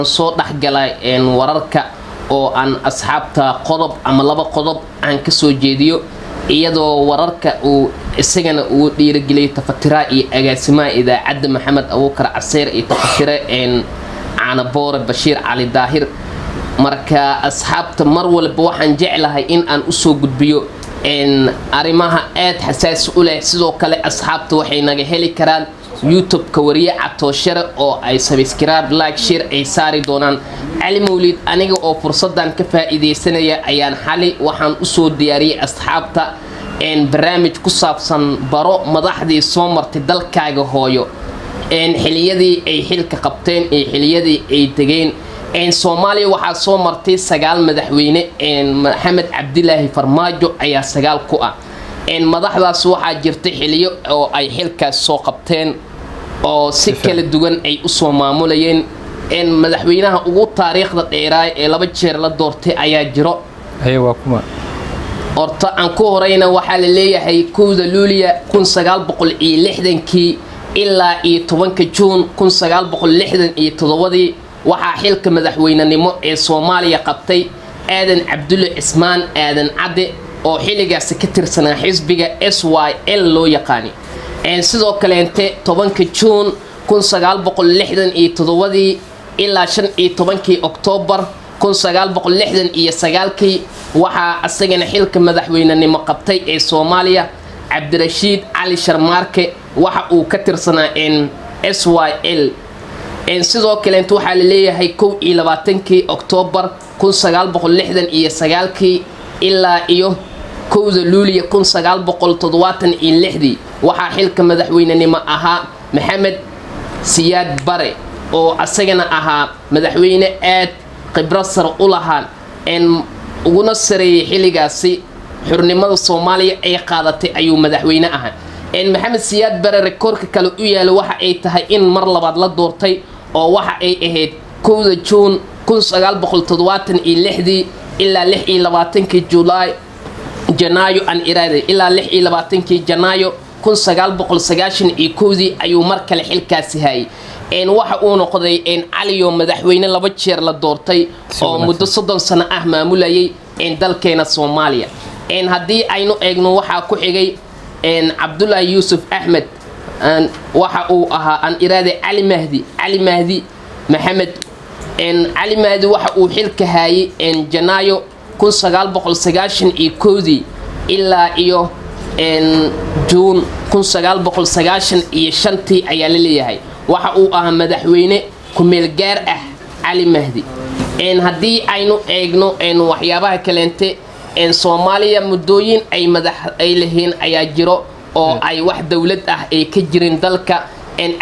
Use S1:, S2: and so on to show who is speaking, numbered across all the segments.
S1: soo dhaxgalay wararka oo aan asxaabta qodob ama laba qodob aan ka soo jeediyo iyadoo wararka uu isagana uu dhiirigeliyay tafatira iyo agaasimaha idaacadda Maxamed Abuukar Caseer iyo tafatira caana boore Bashiir Cali Daahir marka asxaabta mar walba waxaan jeclahay in aan u soo gudbiyo arimaha aad xasaasi u leh sidoo kale asxaabta waxay naga heli karaan YouTube ka wariye Catooshare oo ay subscribe like share ay saari doonaan Ali Mawlid aniga oo fursadan ka faa'iideysanaya ayaan xali waxaan u soo diyaariyay asxaabta barnaamij ku saabsan baro madaxdii soo martay dalkaaga hooyo xiliyadii ay xilka qabteen ee xiliyadii ay tageen Soomaaliya waxa soo martay 9 madaxweyne Maxamed Cabdilaahi Farmaajo ayaa 9 ku ah madaxdaas waxa jirtay xiliyo oo ay xilkaas soo qabteen oo si kala duwan ay u soo maamulayeen madaxweynaha ugu taariikhda dheeraay ee 2 jeer la doortay ayaa jiro
S2: waa kuma
S1: horta aan ku horeyna waxa la leeyahay 1 Luulyo 1960 ilaa 10 Juun 1967 waxaa xilka madaxweynenimo ee Soomaaliya qabtay Aadan Cabdulle Cismaan Aadan Cadde oo xiligaas ka tirsanaa xisbiga SYL loo yaqaan sidoo kale 10 Juun 1967 ilaa 15 Oktoobar 1969 waxaa asagana xilka madaxweynenimo qabtay ee Soomaaliya Cabdirashiid Cali Sharmaarke waxa uu ka tirsanaa SYL sidoo kale waxaa la leeyahay 21 Oktoobar 1969 ilaa iyo 1 Luulyo 1976 waxaa xilka madaxweynenimo ahaa Maxamed Siyaad Bare oo asagana ahaa madaxweyne aad khibrad sare u lahaa uguna sareeyay xiligaasi xurnimada Soomaaliya ay qaadatay ayuu madaxweyne ahaa Maxamed Siyaad Bare rekoorka kale u yaalo waxa ay tahay in mar labaad la doortay oo waxa ay ahayd 1 Juun 1976 ilaa 26 Juulaay Janaayo aan iraade ilaa 26 Janaayo 1991 ayuu mar kale xilkaasi hayay waxa uu noqday Caliyo madaxweyne 2 jeer la doortay oo muddo 30 sano ah maamulayay dalkeena Soomaaliya hadii aynu eegno waxa ku xigay Cabdullaahi Yuusuf Axmed waxa uu ahaa aan iraade Ali Mahdi Maxamed Ali Mahdi waxa uu xilka hayay Janaayo 1991 ilaa iyo Juun 1995 ayaa la leeyahay waxa uu ahaa madaxweyne ku meel gaar ah Ali Mahdi hadii aynu eegno waxyaabaha kaleente Soomaaliya muddooyin ay madax ay leeyihiin ayaa jiro oo ay wax dawlad ah ay ka jirin dalka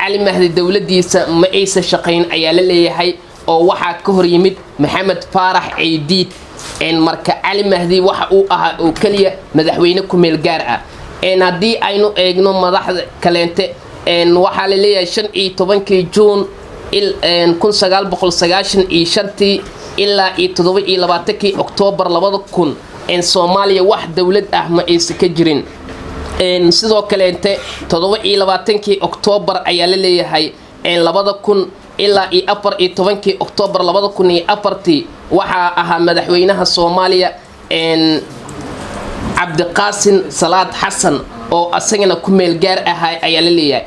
S1: Ali Mahdi dawladiisa ma aysan shaqeyn ayaa la leeyahay oo waxa ka hor yimid Maxamed Faarax Ciidiid marka Ali Mahdi waxa uu ahaa oo kaliya madaxweyne ku meel gaar ah hadii aynu eegno madaxda kaleente waxa la leeyahay 15 Juun 1995 ilaa 27 Oktoobar 2000 Soomaaliya wax dawlad ah ma aysan ka jirin sidoo kale 27 Oktoobar ayaa la leeyahay 2000 ilaa 14 Oktoobar 2004 waxa ahaa madaxweynaha Soomaaliya Cabdiqaasim Salaad Xasan oo asagana ku meel gaar ah ayaa la leeyahay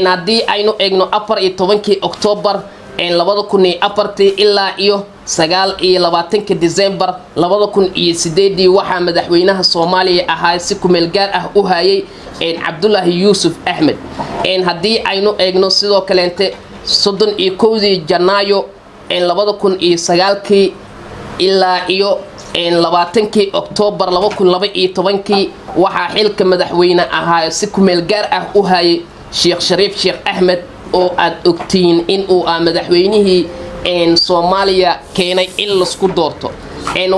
S1: hadii aynu eegno 14 Oktoobar 2004 ilaa iyo 29 December 2008 waxa madaxweynaha Soomaaliya ahaa si ku meel gaar ah u hayay Cabdullaahi Yuusuf Axmed hadii aynu eegno sidoo kale 31 Janaayo 2009 ilaa iyo 20 Oktoobar 2012 waxa xilka madaxweyne ahaa si ku meel gaar ah u hayay Sheekh Shariif Sheekh Axmed oo aad ogtiin in uu madaxweynihii Soomaaliya keenay in la isku doorto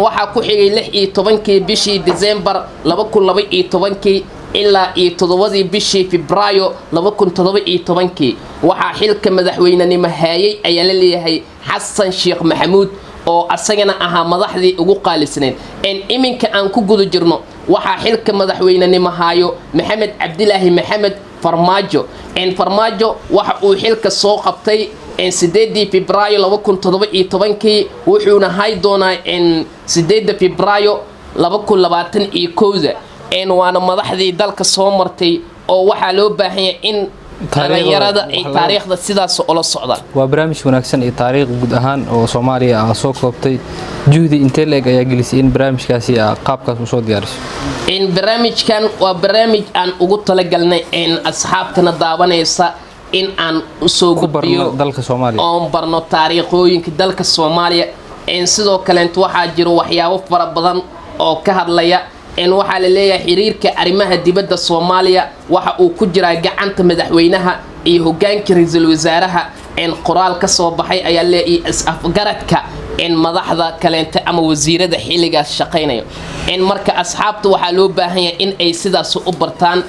S1: waxa ku xigay 16 bishii December 2012 ilaa 7 bishii Febraayo 2017 waxa xilka madaxweynenimo hayay ayaa la leeyahay Xasan Sheekh Maxamuud oo asagana ahaa madaxdii ugu qaalisneed iminka aan ku gudo jirno waxa xilka madaxweynenimo hayo Maxamed Cabdilaahi Maxamed Farmaajo Farmaajo waxa uu xilka soo qabtay 8 Febraayo 2017 wuxuuna hay doonaa 8 Febraayo 2021 waana madaxdii dalka soo martay oo waxaa loo baahan yahay in dhalinyarada ay taariikhda sidaas ula socdaan.
S2: waa barnaamij wanaagsan iyo taariikh guud ahaan oo Soomaaliya soo koobtay juhdi intee leeg ayaa gelisay in barnaamijkaasi qaabkaas u soo diyaariso.
S1: barnaamijkan waa barnaamij aan ugu talagalnay asxaabtana daawanaysa in aan soo gudbiyo
S2: dalka Soomaaliya
S1: oo barno taariikhooyinka dalka Soomaaliya sidoo kale waxaa jiro waxyaabo fara badan oo ka hadlaya waxaa la leeyahay xiriirka arrimaha dibadda Soomaaliya waxa uu ku jiraa gacanta madaxweynaha iyo hoggaanka ra'iisul wasaaraha qoraal ka soo baxay ayaa leeyahay afgaradka madaxda kaleenta ama wasiirada xilligaas shaqeynaya marka asxaabta waxaa loo baahan yahay in ay sidaas u bartaan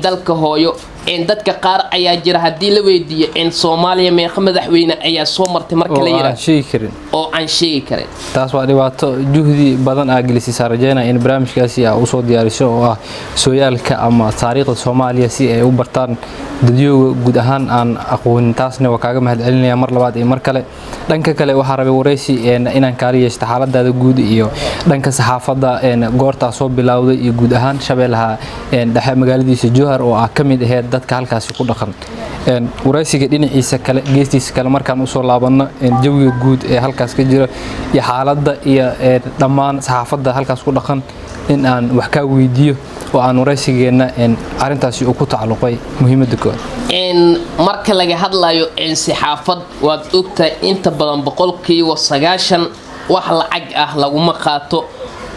S1: dalka hooyo dadka qaar ayaa jira hadii la weydiiyo Soomaaliya meeqa madaxweyne ayaa soo martay marka la yiraahdo oo aan sheegi karin
S2: taas waa dhibaato juhdi badan gelisay Sarajena in barnaamijkaasi u soo diyaariso oo sooyaalka ama taariikhda Soomaaliya si ay u bartaan dadyo guud ahaan aan aqoon taasna waa kaaga mahadcelinaya mar labaad iyo mar kale dhanka kale waxa rabay wareysi inaan kaaliyeesto xaaladda guud iyo dhanka saxaafadda goorta soo bilowday iyo guud ahaan Shabeellaha dhexe magaaladiisa Jowhar oo kamid ah dadka halkaas ku dhaqan wareysiga dhinaciisa kale geestiisa kale markaan u soo laabano jawiga guud ee halkaas ka jira iyo xaaladda iyo dhammaan saxaafadda halkaas ku dhaqan in aan wax ka weydiiyo oo aan wareysigeena arintaasi ku tacalluqay muhiimadda kooda
S1: marka laga hadlayo saxaafad waad ogtahay inta badan 90% wax lacag laguma qaato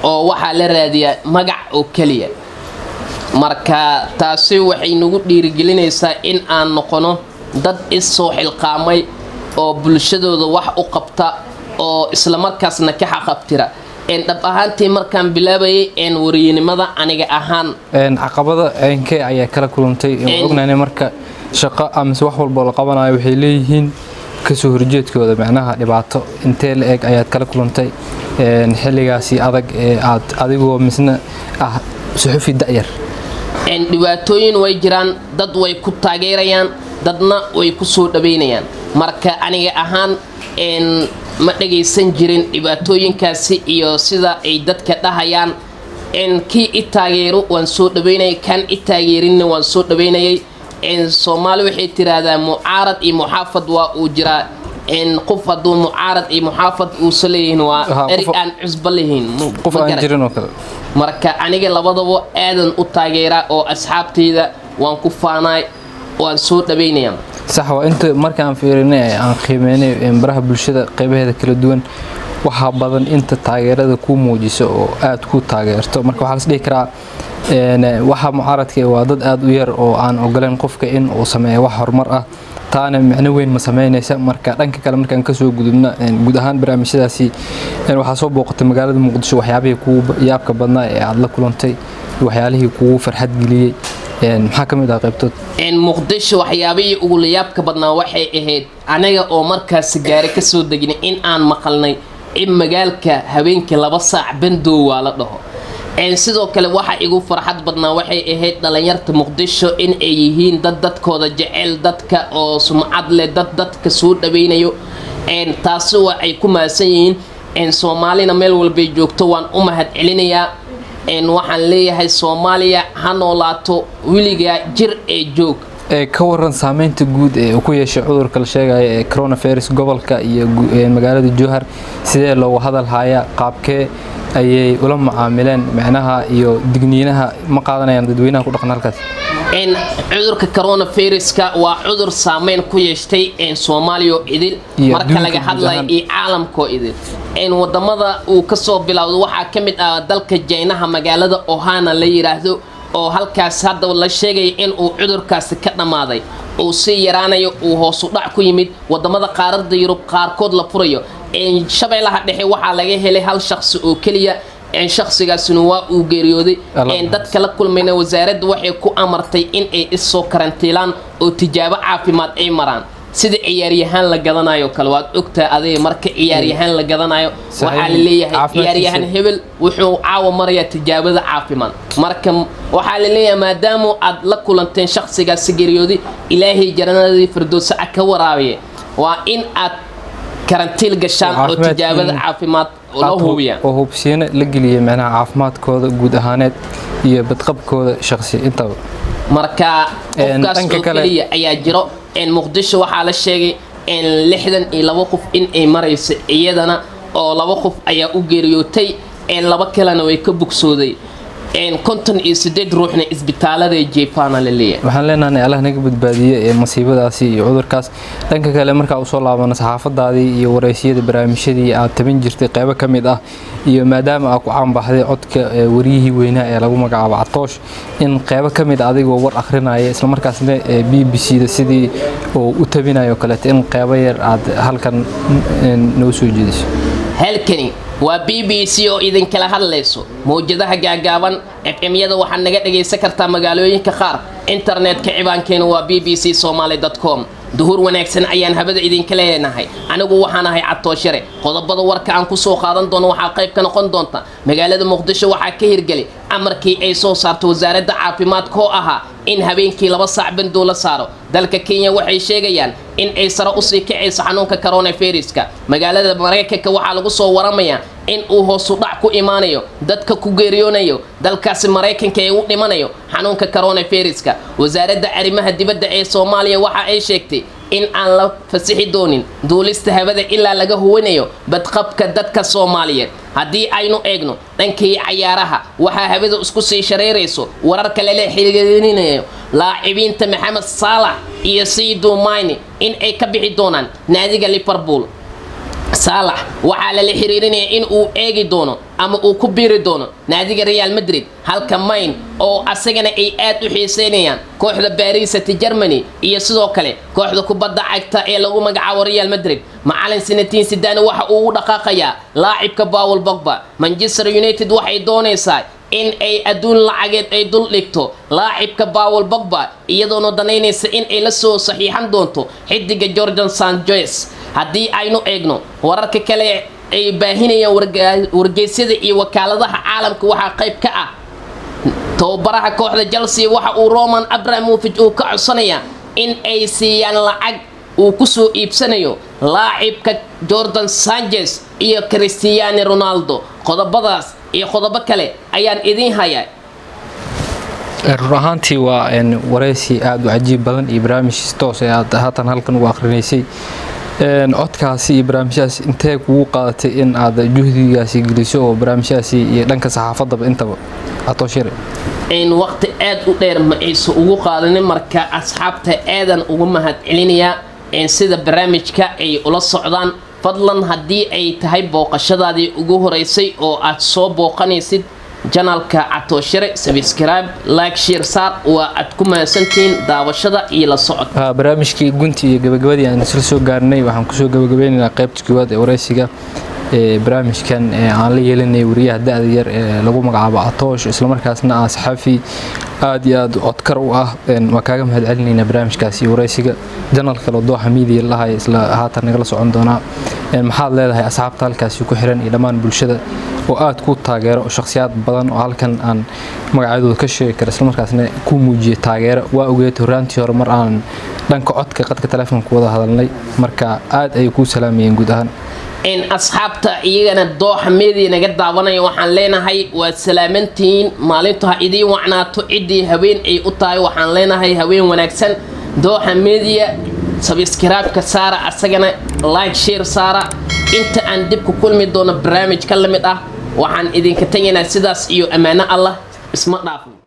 S1: oo waxa la raadiyaa magac oo kaliya marka taasi waxay nagu dhiirigelinaysaa in aan noqono dad soo xilqaamay oo bulshadooda wax u qabta oo isla markaasna ka xaqabtira dhab ahaantii markaan bilaabayay wariyanimada aniga ahaan
S2: caqabada aankee ayaa kala kulantay ognaanay marka shaqo ama wax walba la qabanayo waxay leeyihiin ka soo horjeedkooda macnaha dhibaato intee la eeg ayaad kala kulantay xilligaasi adag aad adigoo misna suxufi da'yar
S1: dhibaatooyin way jiraan dad way ku taageerayaan dadna way ku soo dhaweynayaan marka aniga ahaan ma dhageysan jirin dhibaatooyinkaasi iyo sida ay dadka dhahayaan kii i taageero waan soo dhaweynayay kan i taageerinna waan soo dhaweynayay Soomaali waxay tiraahdaa mucaarad iyo muxaafad waa uu jiraa qof hadduu mucaarad iyo muxaafad uu saleeyahin waa erig aan cusba lahayn
S2: qof aan jirin oo kale
S1: marka aniga labadaba aadan u taageeraa oo asxaabtayda waan ku faanay waan soo dhaweynayaa
S2: sax waa inta markaan fiirinay aan qiimeynay baraha bulshada qaybaheeda kala duwan waxa badan inta taageerada ku muujiso oo aad ku taageerto marka waxa la isdhihi karaa waxa mucaaradka waa dad aad u yar oo aan ogoleen qofka in uu sameeyo wax horumar taana macno weyn ma sameynaysa marka dhanka kale markaan ka soo gudubna guud ahaan barnaamijyadaasi waxa soo booqatay magaalada Muqdisho waxyaabihii kugu yaabka badnaa ee aad la kulantay waxyaalihii kugu farxad geliyay maxaa kamid qaybtood
S1: Muqdisho waxyaabihii ugu yaabka badnaa waxay ahayd anaga oo markaas gaari ka soo degnay in aan maqalnay in magaalka habeenkii 2 saac bandow waa la dhaho sidoo kale waxa igu farxad badnaa waxay ahayd dhalinyarta Muqdisho in ay yihiin dad dadkooda jecel dadka oo sumcad leh dadka soo dhaweynayo taasi waa ay ku maasan yihiin Soomaalina meel walba joogto waan u mahad celinayaa waxaan leeyahay Soomaaliya ha noolaato wiliga jir ee joog
S2: ka waran saameynta guud ee ku yeeshay cudurka la sheegay ee coronavirus gobolka iyo magaalada Jowhar sidee loo hadal haya qaabkee ayay ula macaamileen macnaha iyo digniinaha ma qaadanayaan dadweynaha ku dhaqan halkaas
S1: cudurka coronavirus-ka waa cudur saameyn ku yeeshtay Soomaaliya idil marka laga hadlayo caalamka idil wadamada uu ka soo bilowdo waxa kamid dalka Jaynaha magaalada Ohana la yiraahdo oo halkaas hadda la sheegay in uu cudurkaasi ka dhamaaday oo si yaraanayo uu hoos u dhac ku yimid wadamada qaaradda Yurub qaarkood la furayo Shabeellaha dhexe waxa laga helay hal shakhsi oo kaliya shakhsigaasuna waa uu geeriyooday dadka la kulmayna wasaaraddu waxay ku amartay in ay isoo karantiilaan oo tijaabo caafimaad ay maraan sida ciyaaryahan la gadanayo kale waad ogtaa aday marka ciyaaryahan la gadanayo waxa la leeyahay ciyaaryahan hebel wuxuu caawa maraya tijaabada caafimaad marka waxa la leeyahay maadaama aad la kulanteen shakhsigaas geeriyooday ilaahay jannadii firdawsa ka waraabiye waa in aad karantiil gashaan oo tijaabada caafimaad oo la hubiya
S2: oo hubsiina la geliyo macnaha caafimaadkooda guud ahaaneed iyo badqabkooda shakhsi intaba
S1: marka qofkaas oo kaliya ayaa jiro in Muqdisho waxaa la sheegay in 62 qof in ay marayso iyadana oo 2 qof ayaa u geeriyootay in 2 kalena way ka bogsooday in konton iyo 8 ruuxna isbitaalada jeefana la leeyahay
S2: waxaan leenahay Allah naga badbaadiyo masiibadaasi iyo cudurkaas dhanka kale marka uu soo laabano saxaafadaadii iyo wareysiyada barnaamijyadii aad tabin jirtay qaybo kamid ah iyo maadaama aad ku caan baxday codka wariyihii weynaa ee lagu magacaabo Catoosh in qaybo kamid adigoo war akhrinaya isla markaasna BBC-da sidii oo u tabinayo kale in qaybo yar aad halkan noo soo jeediso
S1: halkani waa BBC oo idin kala hadlayso mowjadaha gaagaaban FM-yada waxaad naga dhageysan kartaa magaalooyinka qaar internetka ciwaankeena waa bbcsomali.com duhur wanaagsan ayaan habada idin kala leenahay anigu waxaan ahay Catooshare qodobada warka aan ku soo qaadan doono waxa qayb ka noqon doonta magaalada Muqdisho waxa ka hirgalay amarkii ay soo saartay wasaaradda caafimaadka oo ahaa in habeenkii 2 saac bandow la saaro dalka Kenya waxay sheegayaan in ay sare u sii kacayso xanuunka coronavirus-ka magaalada Mareykanka waxa lagu soo waramayaa in uu hoos u dhac ku imaanayo dadka ku geeriyoonayo dalkaasi Mareykanka ee u dhimanayo xanuunka coronavirus-ka wasaaradda arrimaha dibadda ee Soomaaliya waxa ay sheegtay in aan la fasixi doonin duulista hawada ilaa laga huwinayo badqabka dadka Soomaaliyeed haddii aynu eegno dhankii ciyaaraha waxa hawada isku sii shareerayso wararka la xiriirinayo laacibiinta Mohamed Salah iyo Sadio Mane in ay ka bixi doonaan naadiga Liverpool Salah waxa la xiriirinaya in uu eegi doono ama uu ku biiri doono naadiga Real Madrid halka Mane oo asagana ay aad u xiiseynayaan kooxda Paris Saint-Germain iyo sidoo kale kooxda kubadda cagta ee lagu magacaabo Real Madrid macallin Zinedine Zidane waxa uu u dhaqaaqayaa laacibka Paul Pogba Manchester United waxay doonaysaa in ay aduun lacageed ay dul dhigto laacibka Paul Pogba iyadoo danaynaysa in ay la soo saxiixan doonto xidiga Jordan Sanchez haddii aynu eegno wararka kale ay baahinayaan wargeysyada iyo wakaaladaha caalamka waxa qayb ka ah tababaraha kooxda Chelsea waxa uu Roman Abramovich uu ka codsanayaa in ay siiyaan lacag uu ku soo iibsanayo laacibka Jordan Sanchez iyo Cristiano Ronaldo qodobadaas iyo qodobo kale ayaan idin hayaa
S2: ruuxantii waa wareysi aad u cajiib badan iyo barnaamij toos ah haatan halkan ugu akhrineysay codkaasi iyo barnaamijyaas intee kugu qaadatay in aad juhdigaasi geliso oo barnaamijyaasi iyo dhanka saxaafadaba intaba Catooshare
S1: in waqti aad u dheer ma ayso ugu qaadanin marka asxaabta aadan ugu mahad celinaya in sida barnaamijka ay ula socdaan fadlan haddii ay tahay booqashadaadii ugu horeysay oo aad soo booqanaysid janalka Catooshare subscribe like share saar waa aad ku mahadsantiin daawashada iyo la socod
S2: barnaamijkii gunti iyo gabagabadii aan isla soo gaarnay waxaan ku soo gabagabaynaynaa qaybta koowaad ee wareysiga barnaamijkan aan la yeelanay wariyaha da'da yar ee lagu magacaabo Catoosh isla markaasna ah saxafi aad iyo aad codkar u ah ma kaaga mahad celinayna barnaamijkaasi wareysiga janalka Dooxa Media lahaay isla haatan nagala socon doona maxaad leedahay asxaabta halkaasi ku xiran iyo dhammaan bulshada oo aad ku taageero shakhsiyaad badan oo halkan aan magacyadooda ka sheegi karo isla markaasna ku muujiyo taageero waa ogeed horaantii hore mar aan dhanka codka qadka telefoonka wada hadalnay marka aad ay ku salaamayeen guud ahaan
S1: in asxaabta iyagana Dooxa Media naga daawanayo waxaan leenahay waa salaamantiin maalintu ha idin wacnaato cidii habeen ay u tahay waxaan leenahay habeen wanaagsan Dooxa Media subscribe-ka saara asagana like share saara inta aan dib ku kulmi doono barnaamij ka lamid ah waxaan idinka tagaynaa sidaas iyo amaano Allah isma dhaafin